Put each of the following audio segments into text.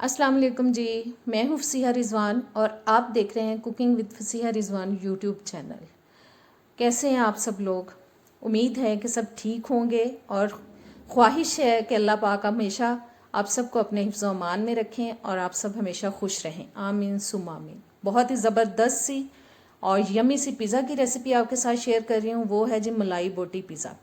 अस्सलाम वालेकुम जी। मैं हूँ फसीहा रिजवान और आप देख रहे हैं cooking with फसीहा Rizwan YouTube channel. कैसे हैं आप सब लोग? उम्मीद है कि सब ठीक होंगे और ख्वाहिश है कि अल्लाह पाक हमेशा आप सबको अपने हिफ्ज़ व अमान में रखें और आप सब हमेशा खुश रहें। आमीन सुम आमीन। बहुत ही ज़बरदस्त सी और यमी सी पिज़्ज़ा की रेसिपी आपके साथ शेयर कर रही हूँ। वो है जी मलाई बोटी पिज़्ज़ा।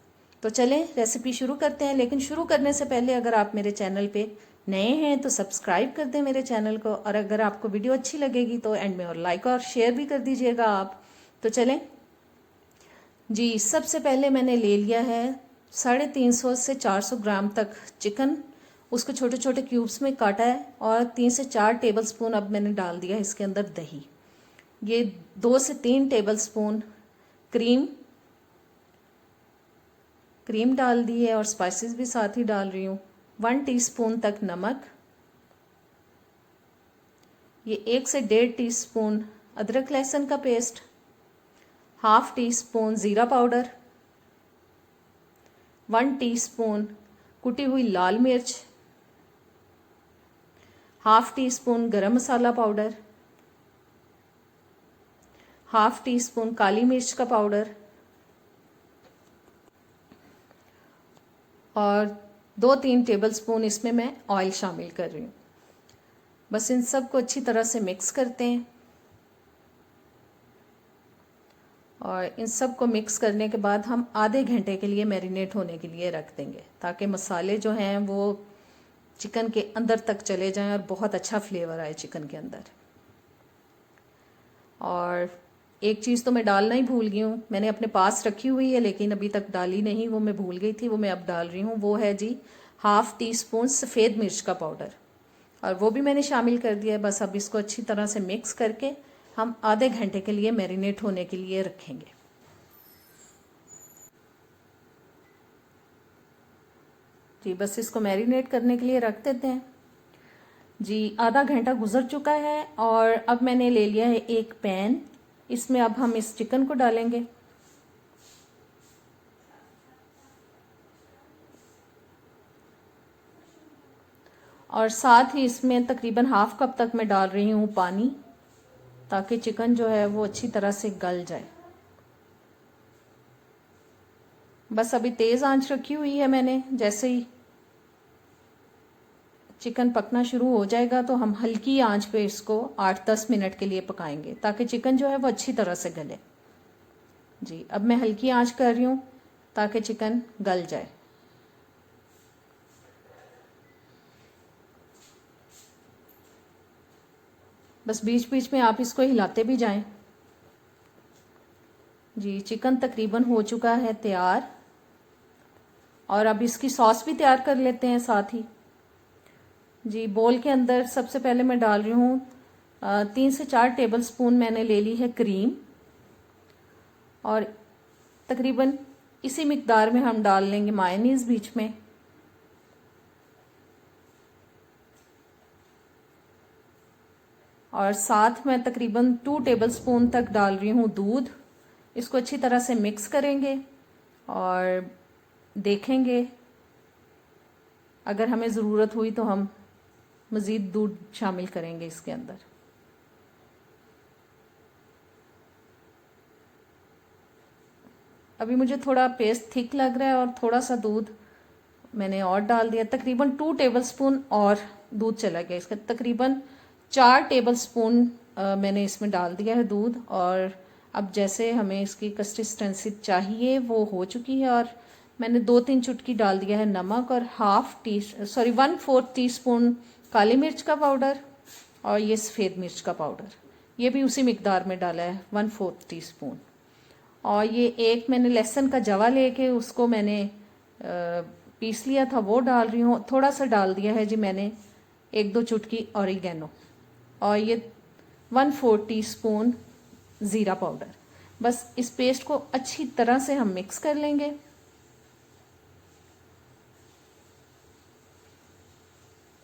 तो चलें रेसिपी शुरू करते हैं, लेकिन शुरू करने से पहले अगर आप मेरे चैनल पे नए हैं तो सब्सक्राइब कर दें मेरे चैनल को, और अगर आपको वीडियो अच्छी लगेगी तो एंड में और लाइक और शेयर भी कर दीजिएगा आप। तो चलें जी। सबसे पहले मैंने ले लिया है 350 से 400 ग्राम तक चिकन। उसको छोटे छोटे क्यूब्स में काटा है और 3 से 4 टेबलस्पून अब मैंने डाल दिया है इसके अंदर दही। ये 2 से 3 टेबलस्पून क्रीम डाल दी है और स्पाइसेस भी साथ ही डाल रही हूँ। 1 टीस्पून तक नमक, ये 1 से 1.5 टीस्पून अदरक लहसुन का पेस्ट, 1/2 टीस्पून ज़ीरा पाउडर, 1 टीस्पून कुटी हुई लाल मिर्च, 1/2 टीस्पून गरम मसाला पाउडर, 1/2 टीस्पून काली मिर्च का पाउडर और 2-3 टेबलस्पून इसमें मैं ऑयल शामिल कर रही हूँ। बस इन सब को अच्छी तरह से मिक्स करते हैं और इन सब को मिक्स करने के बाद हम आधे घंटे के लिए मैरिनेट होने के लिए रख देंगे, ताकि मसाले जो हैं वो चिकन के अंदर तक चले जाएं और बहुत अच्छा फ्लेवर आए चिकन के अंदर। और एक चीज़ तो मैं डालना ही भूल गई हूँ, मैंने अपने पास रखी हुई है लेकिन अभी तक डाली नहीं, वो मैं भूल गई थी, वो मैं अब डाल रही हूँ। वो है जी 1/2 टीस्पून सफ़ेद मिर्च का पाउडर, और वो भी मैंने शामिल कर दिया है। बस अब इसको अच्छी तरह से मिक्स करके हम आधे घंटे के लिए मैरिनेट होने के लिए रखेंगे। जी बस इसको मैरिनेट करने के लिए रख देते हैं जी। आधा घंटा गुजर चुका है और अब मैंने ले लिया है एक पैन। इसमें अब हम इस चिकन को डालेंगे और साथ ही इसमें तकरीबन 1/2 कप तक मैं डाल रही हूँ पानी, ताकि चिकन जो है वो अच्छी तरह से गल जाए। बस अभी तेज़ आंच रखी हुई है मैंने। जैसे ही चिकन पकना शुरू हो जाएगा तो हम हल्की आंच पे इसको 8-10 मिनट के लिए पकाएंगे, ताकि चिकन जो है वो अच्छी तरह से गले। जी अब मैं हल्की आंच कर रही हूँ ताकि चिकन गल जाए। बस बीच बीच में आप इसको हिलाते भी जाएं। जी चिकन तकरीबन हो चुका है तैयार, और अब इसकी सॉस भी तैयार कर लेते हैं साथ ही। जी बोल के अंदर सबसे पहले मैं डाल रही हूँ 3 से 4 टेबलस्पून मैंने ले ली है क्रीम, और तकरीबन इसी मिकदार में हम डाल लेंगे मायोनीज बीच में। और साथ में तकरीबन 2 टेबलस्पून तक डाल रही हूँ दूध। इसको अच्छी तरह से मिक्स करेंगे और देखेंगे, अगर हमें ज़रूरत हुई तो हम मज़ीद दूध शामिल करेंगे इसके अंदर। अभी मुझे थोड़ा पेस्ट थिक लग रहा है और थोड़ा सा दूध मैंने और डाल दिया। तकरीबन 2 टेबलस्पून और दूध चला गया इसका। तकरीबन 4 टेबलस्पून मैंने इसमें डाल दिया है दूध, और अब जैसे हमें इसकी कंसिस्टेंसी चाहिए वो हो चुकी है। और मैंने 2-3 चुटकी डाल दिया है नमक और 1/4 टीस्पून काली मिर्च का पाउडर, और ये सफ़ेद मिर्च का पाउडर ये भी उसी मिकदार में डाला है 1/4 टीस्पून। और ये एक मैंने लहसुन का जवा लेके उसको मैंने पीस लिया था, वो डाल रही हूँ। थोड़ा सा डाल दिया है जी मैंने 1-2 चुटकी ऑरिगेनो, और ये 1/4 टीस्पून ज़ीरा पाउडर। बस इस पेस्ट को अच्छी तरह से हम मिक्स कर लेंगे।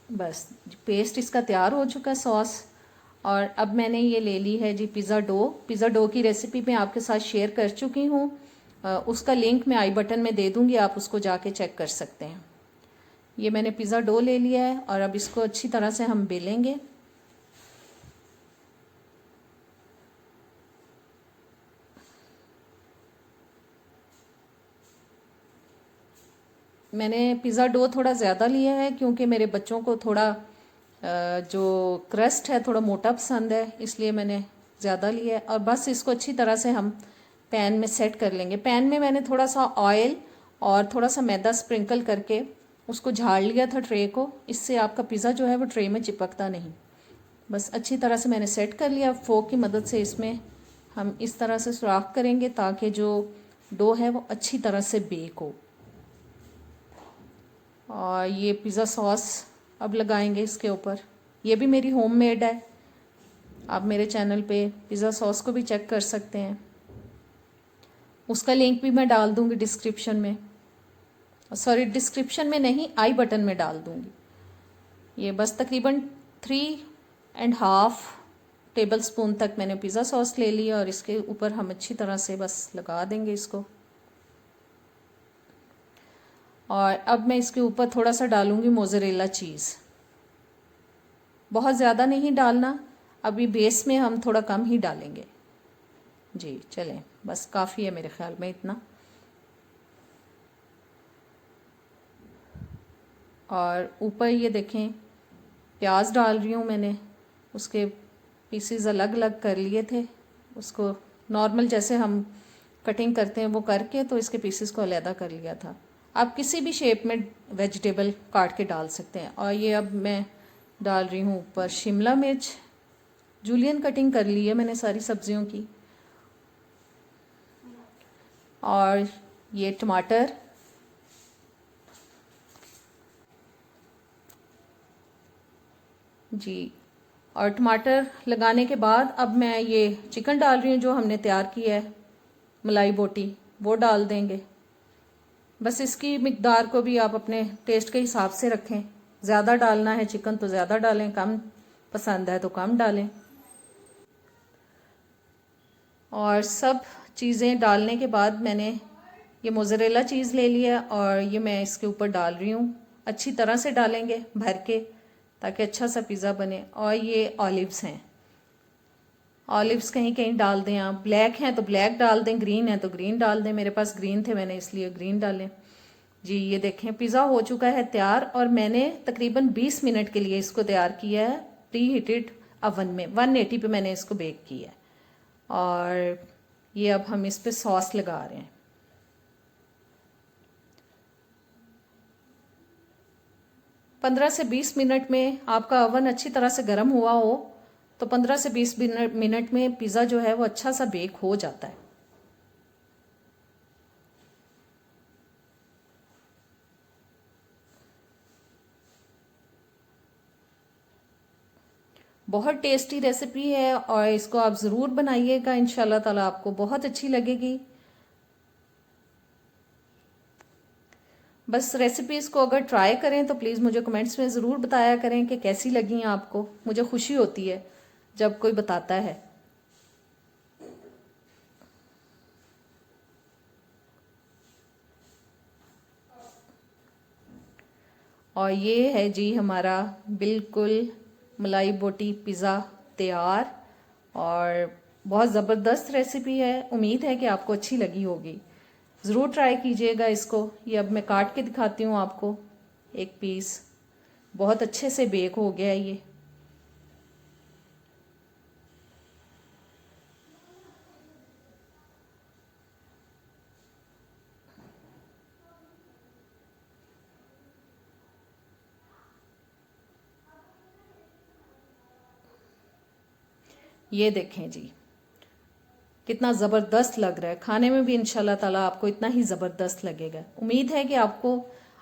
बस पेस्ट इसका तैयार हो चुका है सॉस। और अब मैंने ये ले ली है जी पिज़्ज़ा डो। पिज़्ज़ा डो की रेसिपी मैं आपके साथ शेयर कर चुकी हूँ, उसका लिंक मैं आई बटन में दे दूँगी, आप उसको जाके चेक कर सकते हैं। ये मैंने पिज़्ज़ा डो ले लिया है और अब इसको अच्छी तरह से हम बेलेंगे। मैंने पिज़्ज़ा डो थोड़ा ज़्यादा लिया है क्योंकि मेरे बच्चों को थोड़ा जो क्रस्ट है थोड़ा मोटा पसंद है, इसलिए मैंने ज़्यादा लिया है। और बस इसको अच्छी तरह से हम पैन में सेट कर लेंगे। पैन में मैंने थोड़ा सा ऑयल और थोड़ा सा मैदा स्प्रिंकल करके उसको झाड़ लिया था ट्रे को, इससे आपका पिज़्ज़ा जो है वो ट्रे में चिपकता नहीं। बस अच्छी तरह से मैंने सेट कर लिया। फोक की मदद से इसमें हम इस तरह से सुराख करेंगे ताकि जो डो है वो अच्छी तरह से बेक हो। और ये पिज़्ज़ा सॉस अब लगाएंगे इसके ऊपर। ये भी मेरी होममेड है। आप मेरे चैनल पे पिज़्ज़ा सॉस को भी चेक कर सकते हैं, उसका लिंक भी मैं डाल दूंगी डिस्क्रिप्शन में, सॉरी डिस्क्रिप्शन में नहीं, आई बटन में डाल दूंगी। ये बस तकरीबन 3.5 टेबल स्पून तक मैंने पिज़्ज़ा सॉस ले लिया और इसके ऊपर हम अच्छी तरह से बस लगा देंगे इसको। और अब मैं इसके ऊपर थोड़ा सा डालूंगी मोज़रेला चीज़, बहुत ज़्यादा नहीं डालना, अभी बेस में हम थोड़ा कम ही डालेंगे जी। चलें, बस काफ़ी है मेरे ख्याल में इतना। और ऊपर ये देखें प्याज डाल रही हूँ मैंने, उसके पीसेस अलग अलग कर लिए थे, उसको नॉर्मल जैसे हम कटिंग करते हैं वो करके, तो इसके पीसेस को अलहदा कर लिया था। आप किसी भी शेप में वेजिटेबल काट के डाल सकते हैं। और ये अब मैं डाल रही हूँ ऊपर शिमला मिर्च, जूलियन कटिंग कर ली है मैंने सारी सब्जियों की। और ये टमाटर, जी। और टमाटर लगाने के बाद अब मैं ये चिकन डाल रही हूँ जो हमने तैयार किया है, मलाई बोटी, वो डाल देंगे। बस इसकी मिकदार को भी आप अपने टेस्ट के हिसाब से रखें, ज़्यादा डालना है चिकन तो ज़्यादा डालें, कम पसंद है तो कम डालें। और सब चीज़ें डालने के बाद मैंने ये मोज़रेला चीज़ ले लिया और ये मैं इसके ऊपर डाल रही हूँ। अच्छी तरह से डालेंगे भर के ताकि अच्छा सा पिज़्ज़ा बने। और ये ऑलिव्स हैं, ऑलिव्स कहीं कहीं डाल दें आप, ब्लैक हैं तो ब्लैक डाल दें, ग्रीन है तो ग्रीन डाल दें। मेरे पास ग्रीन थे मैंने इसलिए ग्रीन डालें जी। ये देखें पिज़्ज़ा हो चुका है तैयार और मैंने तकरीबन 20 मिनट के लिए इसको तैयार किया है प्री हीटेड अवन में, 180 पे मैंने इसको बेक किया है। और ये अब हम इस पे सॉस लगा रहे हैं। पंद्रह से 20 मिनट में आपका अवन अच्छी तरह से गर्म हुआ हो तो 15 से 20 मिनट में पिज़्ज़ा जो है वो अच्छा सा बेक हो जाता है। बहुत टेस्टी रेसिपी है और इसको आप ज़रूर बनाइएगा, इंशाल्लाह ताला आपको बहुत अच्छी लगेगी। बस रेसिपीज़ को अगर ट्राई करें तो प्लीज़ मुझे कमेंट्स में ज़रूर बताया करें कि कैसी लगी आपको। मुझे खुशी होती है जब कोई बताता है। और ये है जी हमारा बिल्कुल मलाई बोटी पिज़्ज़ा तैयार और बहुत ज़बरदस्त रेसिपी है। उम्मीद है कि आपको अच्छी लगी होगी, ज़रूर ट्राई कीजिएगा इसको। ये अब मैं काट के दिखाती हूँ आपको एक पीस, बहुत अच्छे से बेक हो गया है ये। ये देखें जी कितना ज़बरदस्त लग रहा है, खाने में भी इंशाल्लाह ताला आपको इतना ही ज़बरदस्त लगेगा। उम्मीद है कि आपको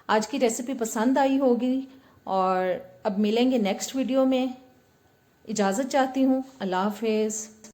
आज की रेसिपी पसंद आई होगी और अब मिलेंगे नेक्स्ट वीडियो में। इजाज़त चाहती हूँ, अल्लाह हाफिज़।